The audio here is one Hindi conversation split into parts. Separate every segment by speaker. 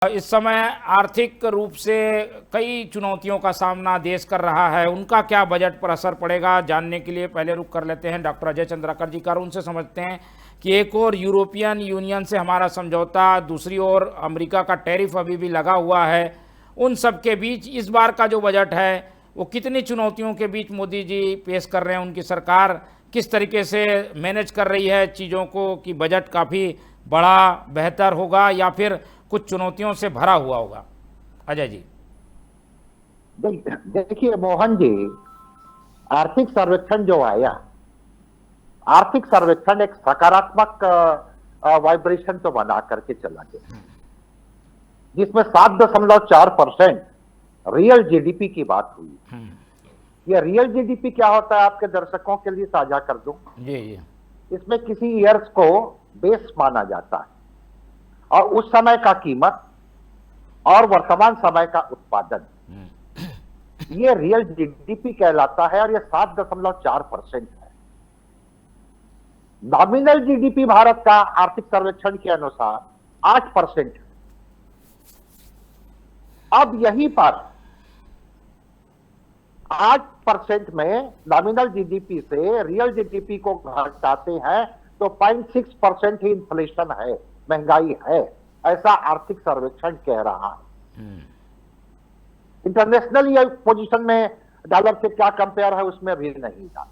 Speaker 1: इस समय आर्थिक रूप से कई चुनौतियों का सामना देश कर रहा है, उनका क्या बजट पर असर पड़ेगा जानने के लिए पहले रुक कर लेते हैं डॉक्टर अजय चंद्राकर जी का, उनसे समझते हैं कि एक और यूरोपियन यूनियन से हमारा समझौता, दूसरी ओर अमेरिका का टैरिफ अभी भी लगा हुआ है। उन सब के बीच इस बार का जो बजट है वो कितनी चुनौतियों के बीच मोदी जी पेश कर रहे हैं, उनकी सरकार किस तरीके से मैनेज कर रही है चीज़ों को कि बजट काफ़ी बड़ा बेहतर होगा या फिर कुछ चुनौतियों से भरा हुआ होगा। अजय जी।
Speaker 2: देखिए मोहन जी, आर्थिक सर्वेक्षण जो आया, आर्थिक सर्वेक्षण एक सकारात्मक वाइब्रेशन तो बना करके चला गया, जिसमें 7.4% रियल जीडीपी की बात हुई। ये रियल जीडीपी क्या होता है आपके दर्शकों के लिए साझा कर दूं।
Speaker 1: जी।
Speaker 2: इसमें किसी ईयर्स को बेस माना जाता है और उस समय का कीमत और वर्तमान समय का उत्पादन, ये रियल जीडीपी कहलाता है और ये 7.4% है। नॉमिनल जीडीपी भारत का आर्थिक सर्वेक्षण के अनुसार 8% है। अब यहीं पर 8% में नॉमिनल जीडीपी से रियल जीडीपी को घटाते हैं तो 0.6% ही इन्फ्लेशन है, महंगाई है, ऐसा आर्थिक सर्वेक्षण कह रहा है। इंटरनेशनल ये पोजीशन में डॉलर से क्या कंपेयर है उसमें भी नहीं था।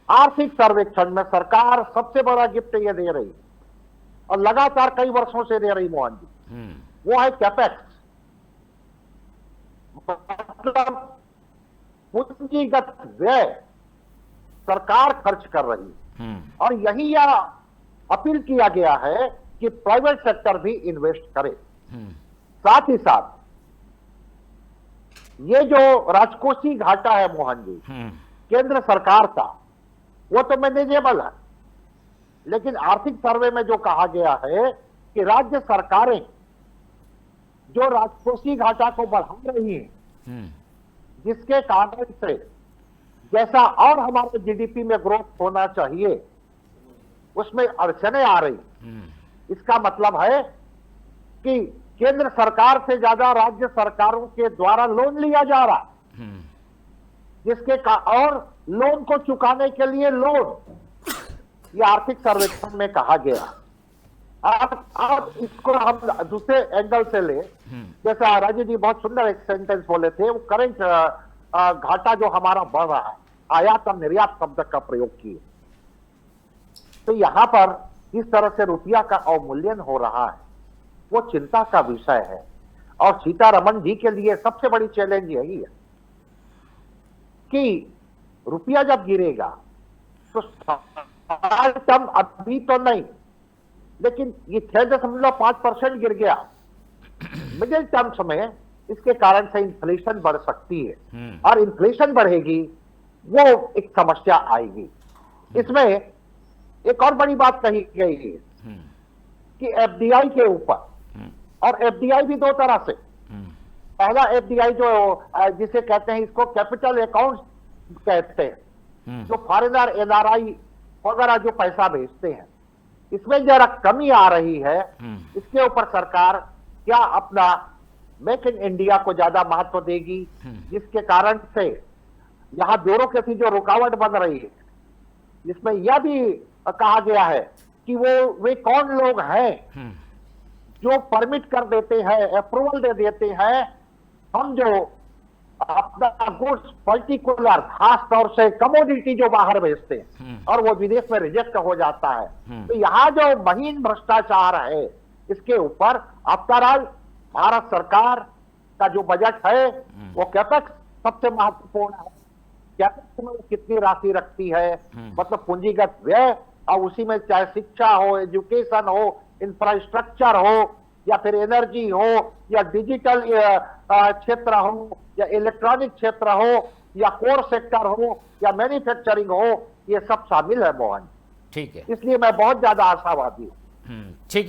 Speaker 2: आर्थिक सर्वेक्षण में सरकार सबसे बड़ा गिफ्ट ये दे रही और लगातार कई वर्षों से दे रही मोहन जी, वो है कैपेक्स, मतलब पूंजीगत व्यय सरकार खर्च कर रही है। और यही यह अपील किया गया है कि प्राइवेट सेक्टर भी इन्वेस्ट करे। साथ ही साथ ये जो राजकोषीय घाटा है मोहन जी, केंद्र सरकार का, वो तो मैनेजेबल है, लेकिन आर्थिक सर्वे में जो कहा गया है कि राज्य सरकारें जो राजकोषीय घाटा को बढ़ा रही हैं, जिसके कारण से जैसा और हमारे जीडीपी में ग्रोथ होना चाहिए उसमें अड़चने आ रही। इसका मतलब है कि केंद्र सरकार से ज्यादा राज्य सरकारों के द्वारा लोन लिया जा रहा, जिसके और लोन को चुकाने के लिए लोन, ये आर्थिक सर्वेक्षण में कहा गया। अब इसको हम दूसरे एंगल से ले, जैसा राजीव जी बहुत सुंदर एक सेंटेंस बोले थे, वो करंट घाटा जो हमारा बढ़ रहा है, आयात और निर्यात शब्द का प्रयोग किए, तो यहां पर इस तरह से रुपया का अवमूल्यन हो रहा है, वो चिंता का विषय है। और सीतारमण जी के लिए सबसे बड़ी चैलेंज यही है कि रुपया जब गिरेगा तो टर्म अभी तो नहीं, लेकिन ये 6.5% गिर गया, मिडिल टर्म्स में इसके कारण से इन्फ्लेशन बढ़ सकती है और इन्फ्लेशन बढ़ेगी वो एक समस्या आएगी। इसमें एक और बड़ी बात कही गई है कि एफडीआई के ऊपर, और एफडीआई भी दो तरह से, पहला एफडीआई जो जिसे कहते हैं, इसको कैपिटल अकाउंट कहते हैं, जो फॉरेनर एनआरआई वगैरह जो पैसा भेजते हैं, इसमें जरा कमी आ रही है। इसके ऊपर सरकार क्या अपना मेक इन इंडिया को ज्यादा महत्व देगी, जिसके कारण से यहां ब्यूरोक्रेसी जो रुकावट बन रही है, जिसमें यह भी कहा गया है कि वे कौन लोग हैं जो परमिट कर देते हैं, अप्रूवल दे देते हैं, हम जो अपना गुड्स पर्टिकुलर खास तौर से कमोडिटी जो बाहर भेजते हैं और वो विदेश में रिजेक्ट हो जाता है, तो यहाँ जो महीन भ्रष्टाचार है, इसके ऊपर आफ्टर भारत सरकार का जो बजट है वो कैपेक्स सबसे महत्वपूर्ण है। कैपेक्स में कितनी राशि रखती है, मतलब पूंजीगत व्यय, और उसी में चाहे शिक्षा हो, एजुकेशन हो, इंफ्रास्ट्रक्चर हो, या फिर एनर्जी हो, या डिजिटल क्षेत्र हो, या इलेक्ट्रॉनिक क्षेत्र हो, या कोर सेक्टर हो, या मैन्युफैक्चरिंग हो, ये सब शामिल है मोहन।
Speaker 1: ठीक है,
Speaker 2: इसलिए मैं बहुत ज्यादा आशावादी हूं।
Speaker 1: ठीक है।